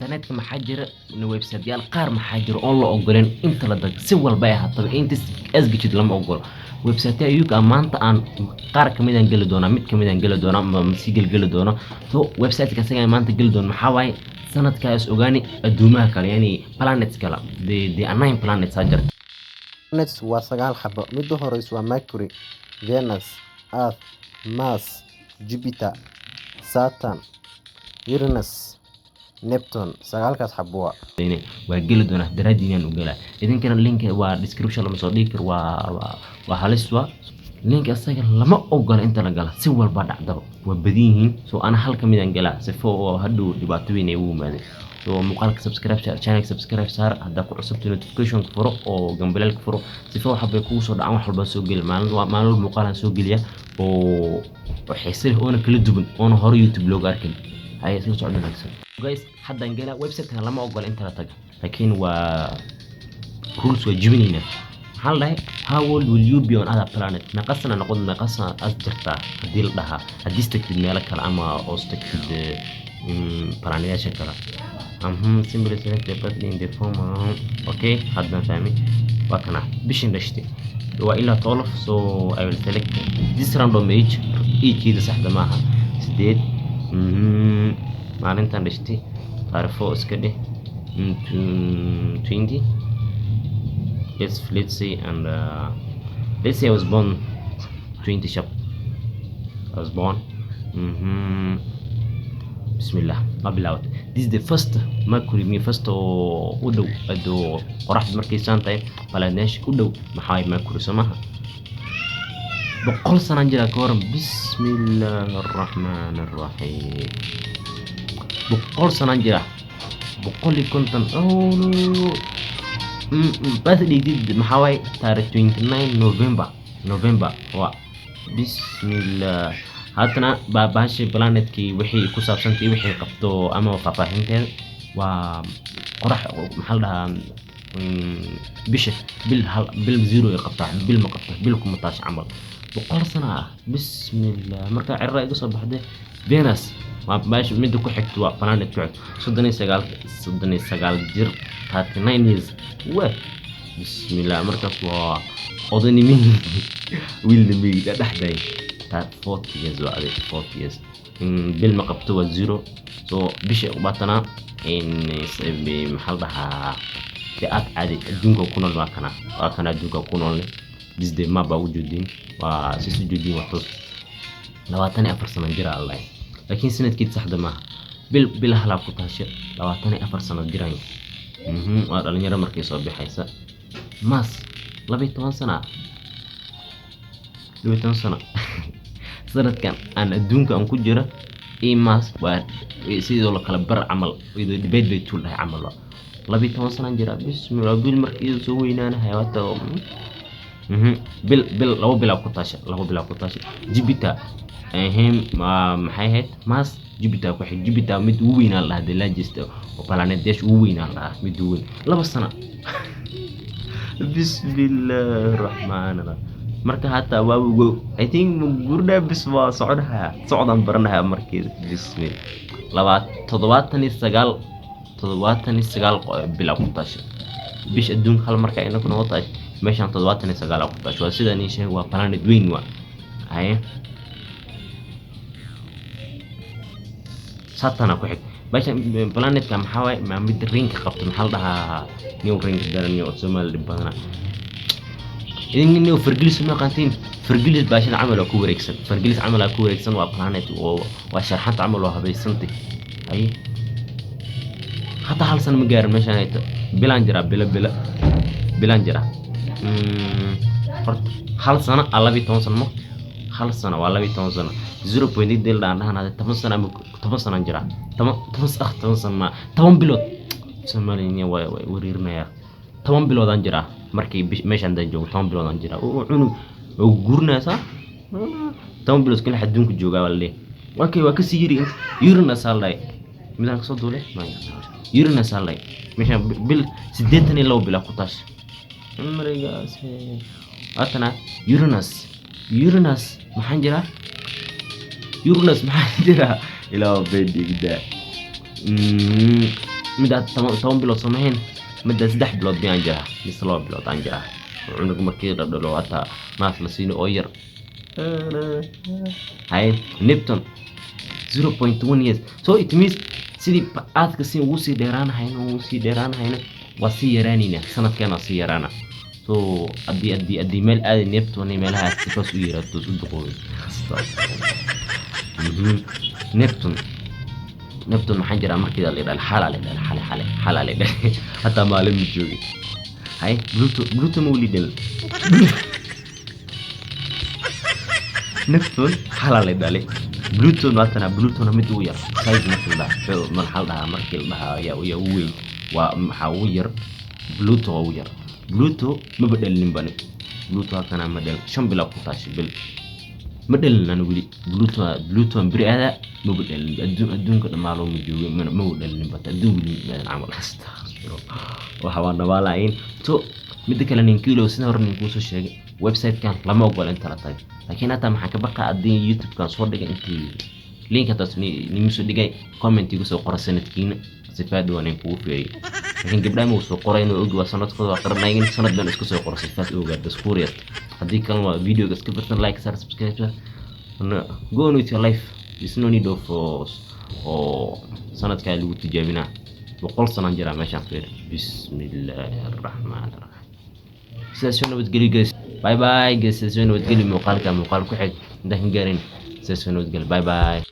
internetka maxaa jira website-yaal qaar maxaa jira oo la ogoleen inta la dag si walba ay haataba inta asgajid lama ogolo website ayuga maanta aan qaar kamid aan gali doona mid kamid aan gali doona ama si gali doona to website-ka saga maanta gali doona maxaa waay sanadkaas ogaani adduumaha kale yani planets kala the nine planets ajar planets waa 9 xabo mid horeysa waa Mercury, Venus, Earth, Mars, Jupiter, Saturn, Uranus, Neptune. 9kaas xabo waa gali doona daraadiyan u gala idinkana link waa description lama soo dhigi kar waa halis waa link asaga lama ogola inta la gala si walba dhacdaba waa badiyihiin soo ana hal kamid aan gala sifo oo hadhow dhibaato weyn ay u yimaadeen soo muuqaalka channel subscribe saar hadda ku cusubto notification furo oo gambalelka furo sifo waxa bay kugu soo dhacaan wax walba soo gali maalin muuqaalan soo galiya oo xiiso leh oo kala duwan oo hore YouTube looga arkin ay isla socdaan halkan guys haddaan gala website-ka lama ogola inta la tago laakiin waa rules waa jibinayna hal how old will you be on other planet ma qasna noqon ma qasna asjarta hadii la dhaha hadii istagtid meel kale ama oo istagtid planetyaasha kale simply select the button in the form okay haddaan fahmi waa kana bishin dhashti waa ila 12 so I will select this random age ida saxda maaha 8 maalintan dhashti taariikho iska dheh 20 yes let's say and let's say I was born 20 sharp I was born bismillah abilawt this is the first Mercury me first u dhow ado qoraxda markay saantay balaaneesh u dhow maxay Mercury samaha بقول سنة جرا كورم بسم الله الرحمن الرحيم بقول سنة جرا بقول لي كنت بس جديد محاوي تاريخ 29 نوفمبر بسم الله هاتنا باشي بلانت كي وحي كوساب سنتي وحي قبطو أما وفافاهنتين وقرح محلها بشه بالزيرو يقطع بالمقطع بالكمتاش عمل بقول سنة بسم الله مركا عرّا يقصب بحده فينوس ما باش مدو كو حكتوا بلانت كعد صدني سقال جير 39 years بسم الله مركا أظني مين ويل مي دحداي 40 years وعلي 40 years بالمقطع الزيرو سو بشه وباتنا إن بمحل بها تأك عادي الدنيا كونال ما كنا الدنيا كونال بس ده ما بوجودين وسيس وجودين وحوس لواتني أفرسنا جرا الله لكن سنة كده صح دمها بالهلا كتاشر لواتني أفرسنا جراين وأنا نرى مركز صبي حيسا ماس لبيتون سنة صارت كان أنا الدنيا أنكو جرا إيه ماس وسيد الله كلا بر عمل وإذا دبيت بيتول هاي عمل لبيتون سنة جرا بسم الله بالمركز سوينا أنا هيواتهم لو بلا قطاش جبتا محيهات ماس جبتا وحي جبتا مد وين الله دي لاجست وبلانت ديش وين الله مد وين لا بس أنا بسم الله الرحمن الرحيم مركا حتى بابو I think مقرنا بس صعدا برناها مركز بسم الله تضواتني السقال بلا قطاش بيش الدون خل مركا إنه كنا وطاش meeshan 79 ku taasho sida aan sheegay waa planet weyn waa haye Saturn ku xig meeshan planet ka maxaa way ma mid ring qabto maxal dhaha new ring daran oo Soomaali badana inuu Fergulis ma qantiin Fergulis baashan amal ku wareegsan waa planet oo waa sharxanta amal oo habeysantay haye hata hal san ma gaarin meeshan ay bilan jira hal sano alla 12 sano hal sano waa 12 sano 0.8 dil daan hada 10 sano jira 10 sano ma 10 bilood Soomaaliya way wariirnaya 10 bilood aan jira markii meeshan daan joogo 10 bilood aan jira oo cunug oo gurnaysa 10 bilood kale xadunku jooga wallee waa ka sii yiri Uranus salay midaan soo duulay Uranus salay meeshan bil 82 bila ku taas مريقاس أتنا يورانوس محنجرة إلى بدي كده مدة 10 بلود سمهين مدة 6 بلود بيان جرا مثل بلود عن جرا عنق مركير دلو حتى ما فلسين أوير هاي نبتون 0.1 years so it means sidii aadka si uu sii dheeraan hayno waa sii yaraanina sanadkeena sii yaraana so haddii meel aadi Neptune meelaha si toos u yaraado u duqoodo Neptune maxaa jira markii la yiraahdo xalale hatta maalin ma joogi hay Pluto ma wali dal Neptune xalale dalay Pluto na mid uu yar size marxal dhaha markii la dhaha ya weyn waa maxaa uu yar Pluto ma badalin bani Pluto kana ma dal 5 bilood ku taashay bil ma dalin wali Pluto biriada ma badalin adduunka dhamaalo ma joogo ma badalin bata adduunka ma amal hasta waxa waan dhawaalayn to mid kale nin kilo sida hore nin ku soo sheegay website kan lama ogola inta la tag laakiin hata maxaa ka baqa adin YouTube kan soo dhigay intii link taas ni musu dhigay comment igu soo qora sanadkiina sifaad waan ku fiiriyay laakiin gabdhaha ma soo qorayno og waa sanadkooda waa qarnayeen sanaddan isku soo qora sifaad oo gaar daskuuriyad hadii kalma video iska firtan like subscribe go on with your life there's no need of sanadka lagu tijaabina boqol sano jira meeshan fiir bismillaahir rahmaanir rahiim سيسون وتقولي جس باي باي جس سيسون وتقولي مقال كم مقال كحك ده نجارين سيسون وتقول باي باي